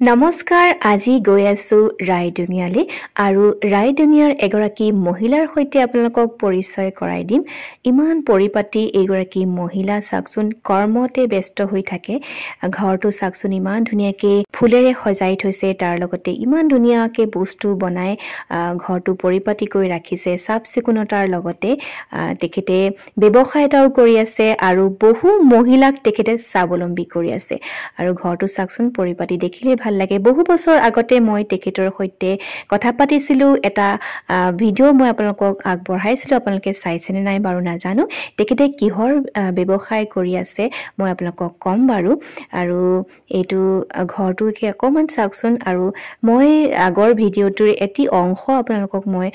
নমস্কাৰ আজি গৈ আছো ৰাইডুঙিয়ালে আৰু ৰাইডুঙিয়াৰ এগৰাকী মহিলাৰ সৈতে আপোনালোকক পৰিচয় কৰাই দিম ইমান পৰিপাটি এগৰাকী মহিলা চাকচোন কৰ্মতে ব্যস্ত হৈ থাকে ঘৰটো চাকচোন ইমান ধুনীয়াকে ফুলেৰে সজাই থৈছে তাৰ লগতে ইমান ধুনীয়াকে বস্তু বনাই ঘৰটো পৰিপাটি কৰি ৰাখিছে সাফ-চিকুণতাৰ লগতে তেখেতে ব্যৱসায় এটাও কৰি আছে আৰু বহু মহিলাক তেখেতে স্বাৱলম্বী কৰি আছে আৰু ঘৰটো চাকচোন পৰিপাটি দেখিলে ভাল লাগে বহু বছৰ আগতে মই তেখেতৰ সৈতে কথা পাতিছিলো এটা ভিডিও মই আপোনালোকক আগবঢ়াইছিলো আপোনালোকে চাইছেনে নাই বাৰু নাজানো তেখেতে কিহৰ ব্যৱসায় কৰি আছে মই আপোনালোকক কম বাৰু আৰু এইটো ঘৰটোকে অকমান চাওকচোন আৰু মই আগৰ ভিডিওটোৰ এটি অংশ আপোনালোকক মই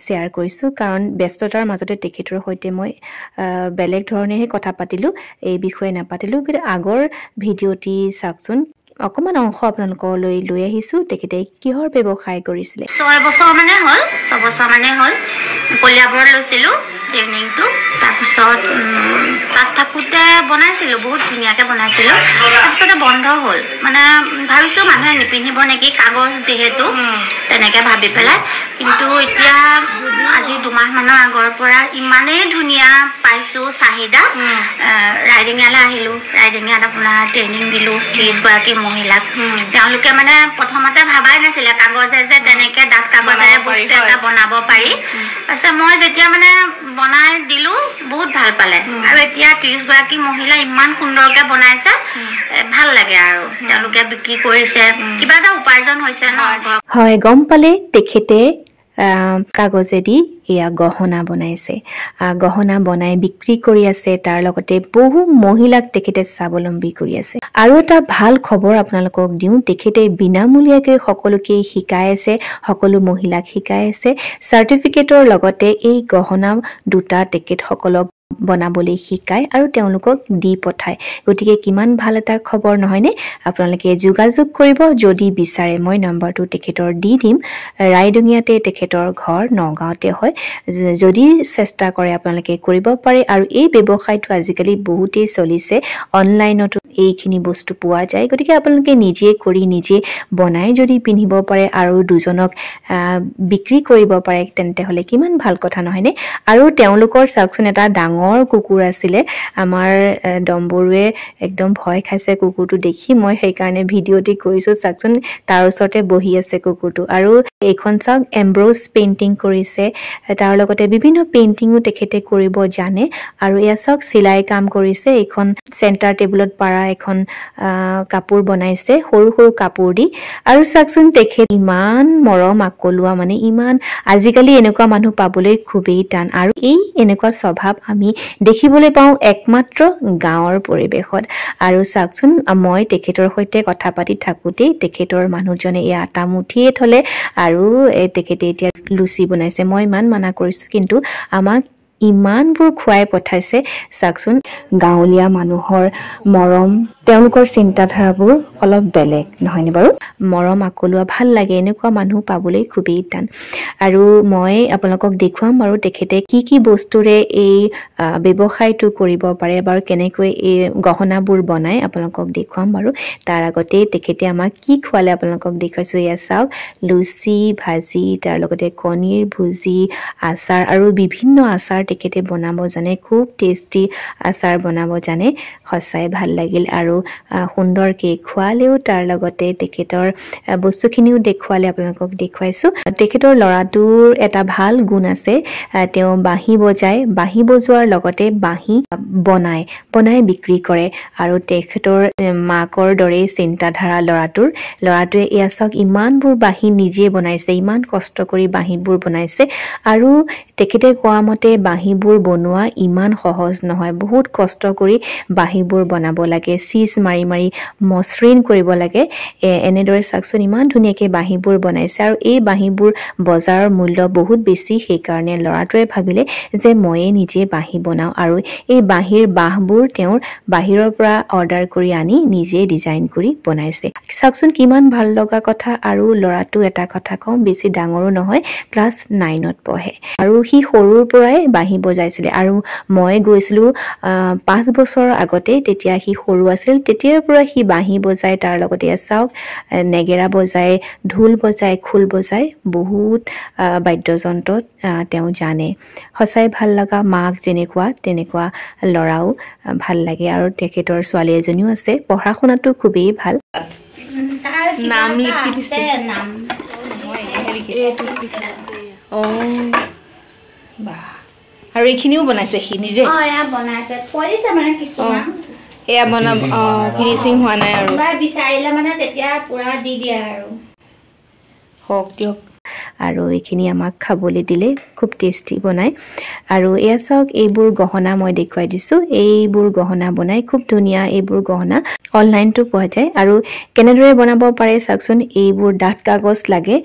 শেয়াৰ কৰিছো কাৰণ ব্যস্ততাৰ মাজতে তেখেতৰ সৈতে মই বেলেগ ধৰণেহে কথা পাতিলো এই বিষয়ে নাপাতিলো কিন্তু আগৰ ভিডিওটি চাওকচোন অকমান অংশ আপোনালোকলৈ লৈ আহিছো তেখেতে কিহৰ ব্যৱসায় কৰিছিলে 6 বছৰ মানে হ'ল কলিয়াবৰত লৈছিলো ট্ৰেইনিংটো তাৰপিছত তাত থাকোতে বনাইছিলো বহুত ধুনীয়াকে বনাইছিলো তাৰপিছত বন্ধ হ'ল মানে ভাবিছো মানুহে নিপিন্ধিব নেকি কাগজ যেহেতু তেনেকে ভাবি পেলাই কিন্তু এতিয়া আজি 2 মাহ মানৰ আগৰ পৰা ইমানেই ধুনীয়া পাইছো চাহিদা ৰাইডিঙিয়ালে আহিলো ৰাইডিঙিয়াত আপোনাৰ ট্ৰেইনিং দিলো 30 গৰাকী মহিলাক তেওঁলোকে মানে প্ৰথমতে ভাবাই নাছিলে কাগজে যে তেনেকে ডাঠ কাগজেৰে বস্তু এটা বনাব পাৰি আছে মই যেতিয়া মানে বনাই দিলো বহুত ভাল পালে আৰু এতিয়া 30 গৰাকী মহিলা ইমান সুন্দৰকে বনাইছে ভাল লাগে আৰু তেওঁলোকে বিক্ৰী কৰিছে কিবা এটা উপাৰ্জন হৈছে ন হয় গম পালে তেখেতে কাগজেদি এয়া গহনা বনাইছে গহনা বনাই বিক্ৰী কৰি আছে তাৰ লগতে বহু মহিলাক তেখেতে স্বাৱলম্বী কৰি আছে আৰু এটা ভাল খবৰ আপোনালোকক দিও তেখেতে বিনামূলীয়াকৈ সকলোকে শিকাই আছে সকলো মহিলাক শিকাই আছে সাৰ্টিফিকেটৰ লগতে এই গহনা দুটা তেখেত সকলক বনাবলৈ শিকায় আৰু তেওঁলোকক দি পঠায় গতিকে কিমান ভাল এটা খবৰ নহয়নে আপোনালোকে যোগাযোগ কৰিব যদি বিচাৰে মই নম্বৰটো তেখেতৰ দি দিম ৰাইডুঙিয়াতে তেখেতৰ ঘৰ নগাঁওতে হয় যদি চেষ্টা কৰে আপোনালোকে কৰিব পাৰে আৰু এই ব্যৱসায়টো আজিকালি বহুতেই চলিছে অনলাইনতো এইখিনি বস্তু পোৱা যায় গতিকে আপোনালোকে নিজে কৰি নিজে বনাই যদি পিন্ধিব পাৰে আৰু দুজনক বিক্ৰী কৰিব পাৰে তেন্তে হলে কিমান ভাল কথা নহয়নে আৰু তেওঁলোকৰ চাকচোন এটা ডাঙৰ কুকুৰ আছিলে আমাৰ ডম্বৰুৱে একদম ভয় খাইছে কুকুৰটো দেখি মই সেই কাৰণে ভিডিওটি কৰিছো চাকচোন তাৰ ওচৰতে বহি আছে কুকুৰটো আৰু এইখন চাক এমব্ৰজ পেইন্টিং কৰিছে তাৰ লগতে বিভিন্ন পেইন্টিংও তেখেতে কৰিব জানে আৰু এয়া চাক সিলাই কাম কৰিছে এইখন সেন্টাৰ টেবুলত পাৰা এখন কাপোৰ বনাইছে সৰু সৰু কাপোৰ দি আৰু চাকচোন তেখেত ইমান মৰম আকলুৱা মানে ইমান আজিকালি এনেকুৱা মানুহ পাবলৈ খুবেই টান আৰু এই এনেকুৱা স্বভাৱ আমি দেখিবলৈ পাওঁ একমাত্ৰ গাঁৱৰ পৰিবেশত আৰু চাকচোন মই তেখেতৰ সৈতে কথা পাতি থাকোতে তেখেতৰ মানুহজনে এই আটা মুঠিয়ে থলে আৰু তেখেতে এতিয়া লুচি বনাইছে মই ইমান মানা কৰিছো কিন্তু আমাক ইমানবোৰ খুৱাই পঠাইছে চাকচোন গাঁৱলীয়া মানুহৰ মৰম তেওঁলোকৰ চিন্তাধাৰাবোৰ অলপ বেলেগ নহয়নে বাৰু মৰম আকলুৱা ভাল লাগে এনেকুৱা মানুহ পাবলৈ খুবেই টান আৰু মই আপোনালোকক দেখুৱাম বাৰু তেখেতে কি বস্তুৰে এই ব্যৱসায়টো কৰিব পাৰে বাৰু কেনেকৈ এই গহনাবোৰ বনাই আপোনালোকক দেখুৱাম বাৰু তাৰ আগতে তেখেতে আমাক কি খোৱালে আপোনালোকক দেখুৱাইছো এয়া চাওক লুচি ভাজি তাৰ লগতে কণীৰ ভুজি আচাৰ আৰু বিভিন্ন আচাৰ তেখেতে বনাব জানে খুব টেষ্টি আচাৰ বনাব জানে সঁচাই ভাল লাগিল আৰু সুন্দৰকৈ খোৱালেও তাৰ লগতে তেখেতৰ বস্তুখিনিও দেখুৱালে আপোনালোকক দেখুৱাইছো তেখেতৰ ল'ৰাটোৰ এটা ভাল গুণ আছে তেওঁ বাঁহী বজোৱাৰ লগতে বাঁহী বনাই বিক্ৰী কৰে আৰু তেখেতৰ মাকৰ দৰে চিন্তাধাৰা ল'ৰাটোৱে এয়া চাওক ইমানবোৰ বাঁহী নিজে বনাইছে ইমান কষ্ট কৰি বাঁহীবোৰ বনাইছে আৰু তেখেতে কোৱা মতে বাঁহীবোৰ বনোৱা ইমান সহজ নহয় বহুত কষ্ট কৰি বাঁহীবোৰ বনাব লাগে চিজ মাৰি মসৃণ কৰিব লাগে এনেদৰে চাকচোন ইমান ধুনীয়াকে বাঁহীবোৰ বনাইছে আৰু এই বাঁহীবোৰ বজাৰৰ মূল্য বহুত বেছি সেই কাৰণে ল'ৰাটোৱে ভাবিলে যে ময়ে নিজে বাঁহী বনাও আৰু এই বাঁহীৰ বাঁহবোৰ তেওঁৰ বাহিৰৰ পৰা অৰ্ডাৰ কৰি আনি নিজে ডিজাইন কৰি বনাইছে চাকচোন কিমান ভাল লগা কথা আৰু ল'ৰাটো এটা কথা কম বেছি ডাঙৰো নহয় ক্লাছ 9ত পঢ়ে আৰু সি সৰুৰ পৰাই বাঁহী বজাইছিলে আৰু মই গৈছিলো 5 বছৰ আগতে তেতিয়া সি সৰু আছিল তেতিয়াৰ পৰা সি বাঁহী বজাই বজায় তাৰ লগতে চাওক নেগেৰা বজায় ঢোল বজায় খোল বজায় বহুত বাদ্যযন্ত্ৰ তেওঁ জানে সঁচাই ভাল লগা মাক যেনেকুৱা তেনেকুৱা ল'ৰাও ভাল লাগে আৰু তেখেতৰ ছোৱালী এজনীও আছে পঢ়া শুনাটো খুবেই ভাল নাম লিখি দিছে নাম আৰু এইখিনিও বনাইছে সি নিজে এয়া বনাইছে থৈ দিছে মানে কিছুমান এয়া বনাব ফিনিচিং হোৱা নাই আৰু বিচাৰিলে মানে তেতিয়া পুৰা দি দিয়ে আৰু হওক দিয়ক আৰু এইখিনি আমাক খাবলৈ দিলে খুব টেষ্টি বনায় আৰু এয়া চাওক এইবোৰ গহনা মই দেখুৱাই দিছোঁ এইবোৰ গহনা বনাই খুব ধুনীয়া এইবোৰ গহনা অনলাইনটো পোৱা যায় আৰু কেনেদৰে বনাব পাৰে চাওকচোন এইবোৰ ডাঠ কাগজ লাগে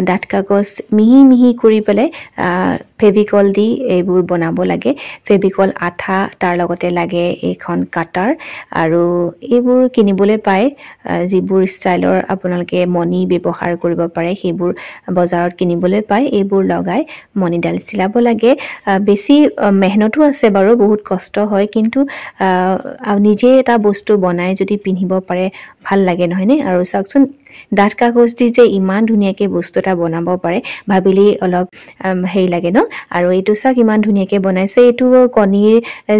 ডাঠ কাগজ মিহি মিহি কৰি পেলাই ফেভিকল দি এইবোৰ বনাব লাগে ফেভিকল আঠা তাৰ লগতে লাগে এখন কাটাৰ আৰু এইবোৰ কিনিবলৈ পায় যিবোৰ ষ্টাইলৰ আপোনালোকে মণি ব্যৱহাৰ কৰিব পাৰে সেইবোৰ বজাৰত কিনিবলৈ পায় এইবোৰ লগাই মণিডাল চিলাব লাগে বেছি মেহনতো আছে বাৰু বহুত কষ্ট হয় কিন্তু নিজে এটা বস্তু বনাই যদি পিন্ধিব পাৰে ভাল লাগে নহয়নে আৰু চাওকচোন ডাঠ কাগজ দি যে ইমান ধুনীয়াকৈ বস্তু এটা বনাব পাৰে ভাবিলেই অলপ হেৰি লাগে ন আৰু এইটো চাওক ইমান ধুনীয়াকৈ বনাইছে এইটো কণীৰ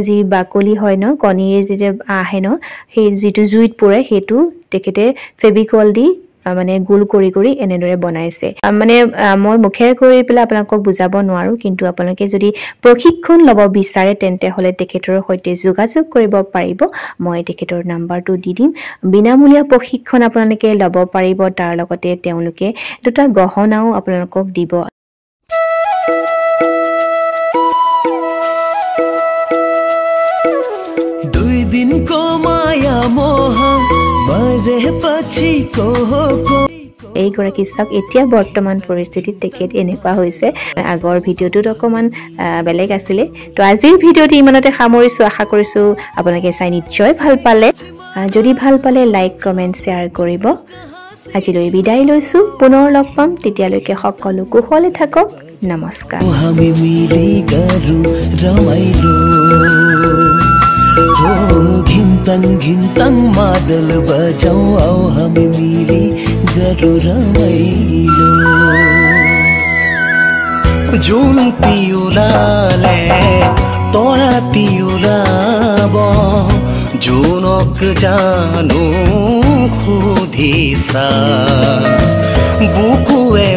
যি বাকলি হয় ন কণীৰ যিটো আহে ন সেই যিটো জুইত পৰে সেইটো তেখেতে ফেভিকল দি মানে গোল কৰি কৰি এনেদৰে বনাইছে মানে মই মুখেৰে কৰি পেলাই আপোনালোকক বুজাব নোৱাৰো কিন্তু আপোনালোকে যদি প্ৰশিক্ষণ ল'ব বিচাৰে তেন্তে হ'লে তেখেতৰ সৈতে যোগাযোগ কৰিব পাৰিব মই তেখেতৰ নাম্বাৰটো দি দিম বিনামূলীয়া প্ৰশিক্ষণ আপোনালোকে ল'ব পাৰিব তাৰ লগতে তেওঁলোকে দুটা গহনাও আপোনালোকক দিব दुई दिन को माया मोह मरे पछि को এইগৰাকী চাওক এতিয়া বৰ্তমান পৰিস্থিতিত তেখেত এনেকুৱা হৈছে আগৰ ভিডিঅ'টোত অকণমান বেলেগ আছিলে তো আজিৰ ভিডিঅ'টো ইমানতে সামৰিছোঁ আশা কৰিছোঁ আপোনালোকে চাই নিশ্চয় ভাল পালে যদি ভাল পালে লাইক কমেণ্ট শ্বেয়াৰ কৰিব আজিলৈ বিদায় লৈছোঁ পুনৰ লগ পাম তেতিয়ালৈকে সকলো কুশলে থাকক নমস্কাৰ हामी मिली गरौँ रमाइलो घिन्तङ मादल बजाऊ आओ हामी मिली गरौँ रमाइलो जुन पिउलाले तोरा पिउलाब जुनक जानु खुदिसा बुकुए